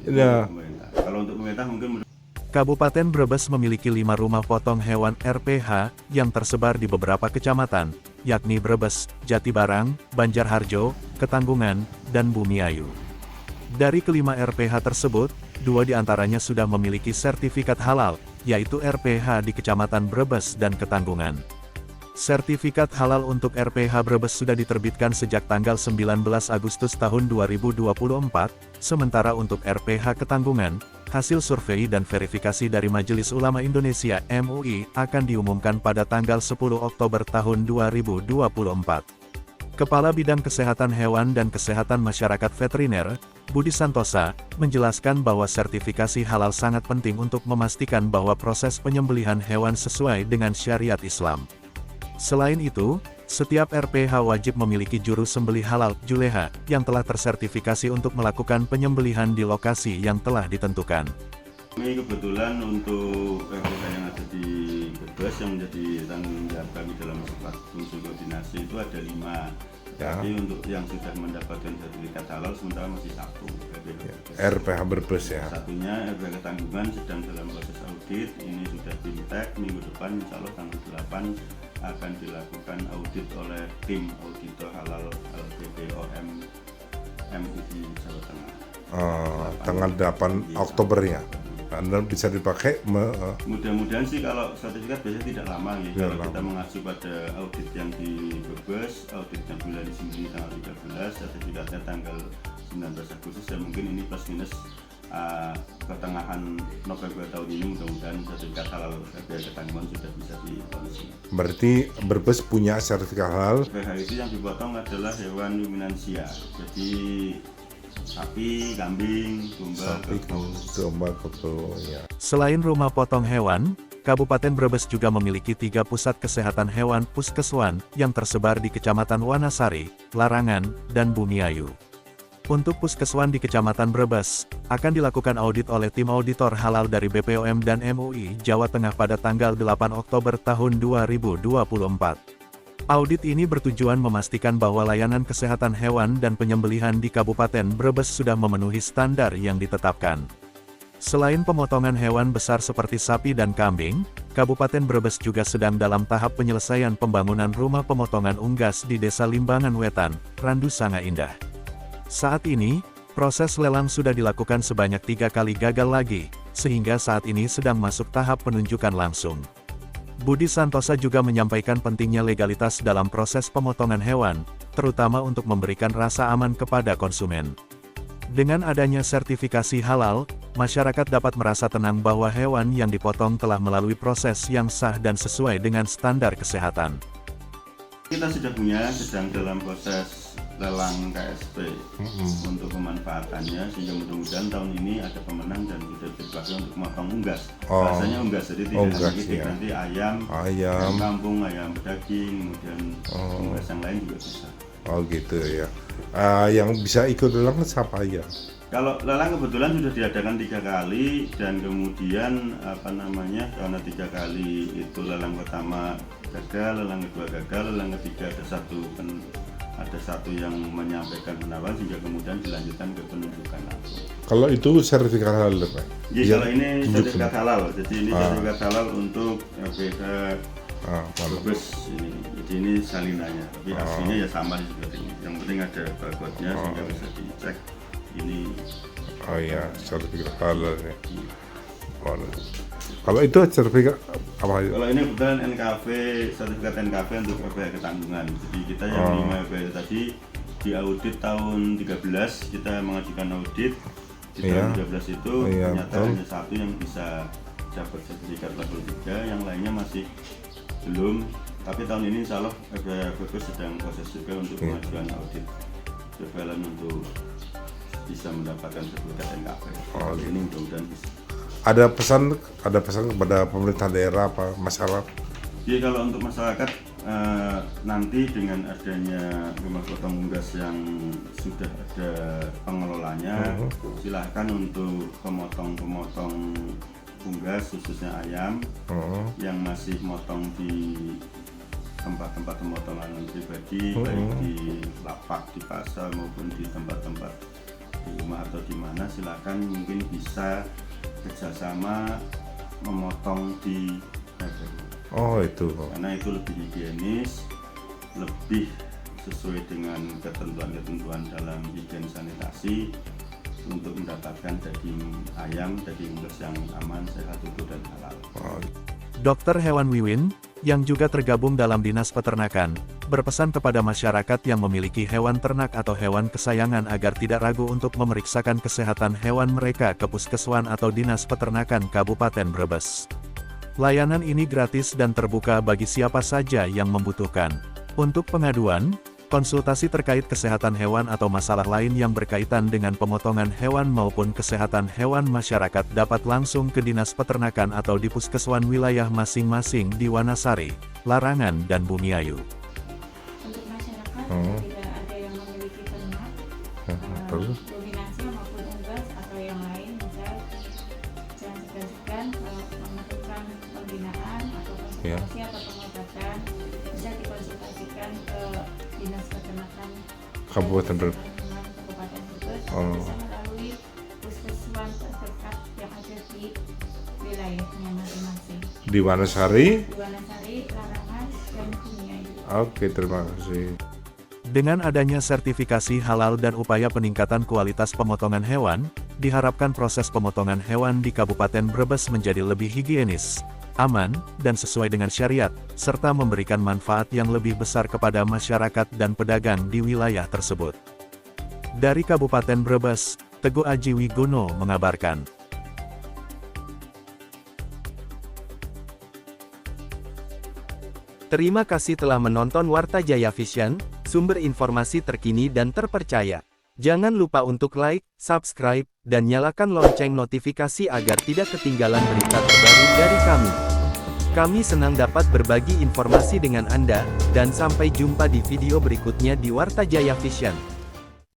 Itu Nah, pemerintah. Kalau untuk pemerintah mungkin Kabupaten Brebes memiliki 5 rumah potong hewan RPH yang tersebar di beberapa kecamatan, yakni Brebes, Jatibarang, Banjarharjo, Ketanggungan, dan Bumiayu. Dari kelima RPH tersebut, 2 diantaranya sudah memiliki sertifikat halal, yaitu RPH di Kecamatan Brebes dan Ketanggungan. Sertifikat halal untuk RPH Brebes sudah diterbitkan sejak tanggal 19 Agustus tahun 2024, sementara untuk RPH Ketanggungan, hasil survei dan verifikasi dari Majelis Ulama Indonesia (MUI) akan diumumkan pada tanggal 10 Oktober tahun 2024. Kepala Bidang Kesehatan Hewan dan Kesehatan Masyarakat Veteriner, Budi Santosa, menjelaskan bahwa sertifikasi halal sangat penting untuk memastikan bahwa proses penyembelihan hewan sesuai dengan syariat Islam. Selain itu, setiap RPH wajib memiliki juru sembelih halal (juleha) yang telah tersertifikasi untuk melakukan penyembelihan di lokasi yang telah ditentukan. kami kebetulan untuk RPH yang ada di Brebes yang menjadi tanggung jawab kami dalam fungsi koordinasi itu ada 5. Ya. Tapi untuk yang sudah mendapatkan sertifikat halal sementara masih 1. RPH Brebes ya. Satunya RPH Ketanggungan sedang dalam proses audit. Ini sudah fintech, minggu depan insya Allah tanggal 8 akan dilakukan audit oleh tim auditor halal LPPOM MUI Jawa Tengah. Tanggal 8 Oktober ya. Anda bisa dipakai Mudah-mudahan sih kalau sertifikat biasanya tidak lama ya. Tidak Kalau lama. kita mengacu pada audit yang di Brebes, auditnya bulan di sini tanggal 13, sertifikatnya tanggal 19 Agustus ya mungkin ini plus minus pertengahan November tahun ini mudah-mudahan sertifikat halal RPH Ketanggungan sudah bisa dilaunching. berarti Brebes punya sertifikat halal. RPH itu yang dipotong adalah hewan ruminansia. Jadi sapi, kambing, Domba, kerbau ya. Selain rumah potong hewan, Kabupaten Brebes juga memiliki 3 pusat kesehatan hewan Puskeswan yang tersebar di Kecamatan Wanasari, Larangan, dan Bumiayu. Untuk Puskeswan di Kecamatan Brebes, akan dilakukan audit oleh tim auditor halal dari BPOM dan MUI Jawa Tengah pada tanggal 8 Oktober tahun 2024. Audit ini bertujuan memastikan bahwa layanan kesehatan hewan dan penyembelihan di Kabupaten Brebes sudah memenuhi standar yang ditetapkan. Selain pemotongan hewan besar seperti sapi dan kambing, Kabupaten Brebes juga sedang dalam tahap penyelesaian pembangunan rumah pemotongan unggas di Desa Limbangan Wetan, Randu Sanga Indah. Saat ini, proses lelang sudah dilakukan sebanyak 3 kali gagal lagi, sehingga saat ini sedang masuk tahap penunjukan langsung. Budi Santosa juga menyampaikan pentingnya legalitas dalam proses pemotongan hewan, terutama untuk memberikan rasa aman kepada konsumen. Dengan adanya sertifikasi halal, masyarakat dapat merasa tenang bahwa hewan yang dipotong telah melalui proses yang sah dan sesuai dengan standar kesehatan. Kita sudah punya, sedang dalam proses lelang KSP untuk pemanfaatannya sehingga mudah-mudahan tahun ini ada pemenang dan sudah dipakai untuk memotong unggas. Rasanya unggas, jadi tidak Unggas, lagi ya. nanti ayam kampung, ayam daging, kemudian unggas yang lain juga bisa. Oh gitu ya. Yang bisa ikut lelang siapa aja? Kalau lelang kebetulan sudah diadakan 3 kali dan kemudian karena 3 kali itu lelang pertama gagal, lelang kedua gagal, lelang ketiga ada satu yang menyampaikan pendapat sehingga kemudian dilanjutkan ke penunjukan langsung. Kalau itu sertifikat halal Pak? Jadi kalau ini sertifikat halal, jadi ini sertifikat halal untuk RPH Brebes ini. Jadi ini salinannya, tapi aslinya ya sama seperti ini. Yang penting ada barcode-nya sehingga bisa dicek ini. Oh iya, sertifikat halal ya. Kalau itu sertifikat apa? Kalau ini kebetulan NKV, sertifikat NKV untuk RPH Ketanggungan. Jadi kita yang 5 RPH tadi di audit tahun 13 kita mengajukan audit di tahun 13 itu ternyata hanya 1 yang bisa dapat sertifikat level 3, yang lainnya masih belum. Tapi tahun ini insya Allah RPH Brebes sedang proses juga untuk mengajukan audit surveillance untuk bisa mendapatkan sertifikat NKV. Ini mudah-mudahan bisa. Ada pesan kepada pemerintah daerah apa masyarakat? Jadi kalau untuk masyarakat nanti dengan adanya rumah potong unggas yang sudah ada pengelolanya, silahkan untuk pemotong unggas khususnya ayam yang masih motong di tempat-tempat pemotongan pribadi, baik di lapak, di pasar maupun di tempat-tempat di rumah atau di mana, silakan mungkin bisa kerjasama memotong di hewan. Oh itu. Karena itu lebih higienis, lebih sesuai dengan ketentuan-ketentuan dalam higien sanitasi untuk mendapatkan daging ayam, daging unggas yang aman, sehat, utuh, dan halal. Oh. Dokter Hewan Wiwin, yang juga tergabung dalam Dinas Peternakan, berpesan kepada masyarakat yang memiliki hewan ternak atau hewan kesayangan agar tidak ragu untuk memeriksakan kesehatan hewan mereka ke Puskeswan atau Dinas Peternakan Kabupaten Brebes. Layanan ini gratis dan terbuka bagi siapa saja yang membutuhkan. Untuk pengaduan, konsultasi terkait kesehatan hewan atau masalah lain yang berkaitan dengan pemotongan hewan maupun kesehatan hewan masyarakat dapat langsung ke Dinas Peternakan atau di Puskeswan wilayah masing-masing di Wanasari, Larangan, dan Bumiayu. Untuk masyarakat tidak ada yang memiliki ternak, dominasi maupun unggas atau yang lain, misal jangan segan-segan melakukan pembinaan atau konsultasi atau pengobatan, bisa dikonsultasikan ke Dinas Peternakan Kabupaten Brebes. Kabupaten Brebes, bisa melalui puskeswan terdekat yang ada di wilayahnya masing-masing. Di Wanasari, Larangan, dan Bumiayu. Oke, terima kasih. Dengan adanya sertifikasi halal dan upaya peningkatan kualitas pemotongan hewan, diharapkan proses pemotongan hewan di Kabupaten Brebes menjadi lebih higienis, aman, dan sesuai dengan syariat, serta memberikan manfaat yang lebih besar kepada masyarakat dan pedagang di wilayah tersebut. Dari Kabupaten Brebes, Teguh Aji Wigono mengabarkan. Terima kasih telah menonton Warta Jaya Vision, sumber informasi terkini dan terpercaya. Jangan lupa untuk like, subscribe, dan nyalakan lonceng notifikasi agar tidak ketinggalan berita terbaru dari kami. Kami senang dapat berbagi informasi dengan Anda, dan sampai jumpa di video berikutnya di Warta Jaya Vision.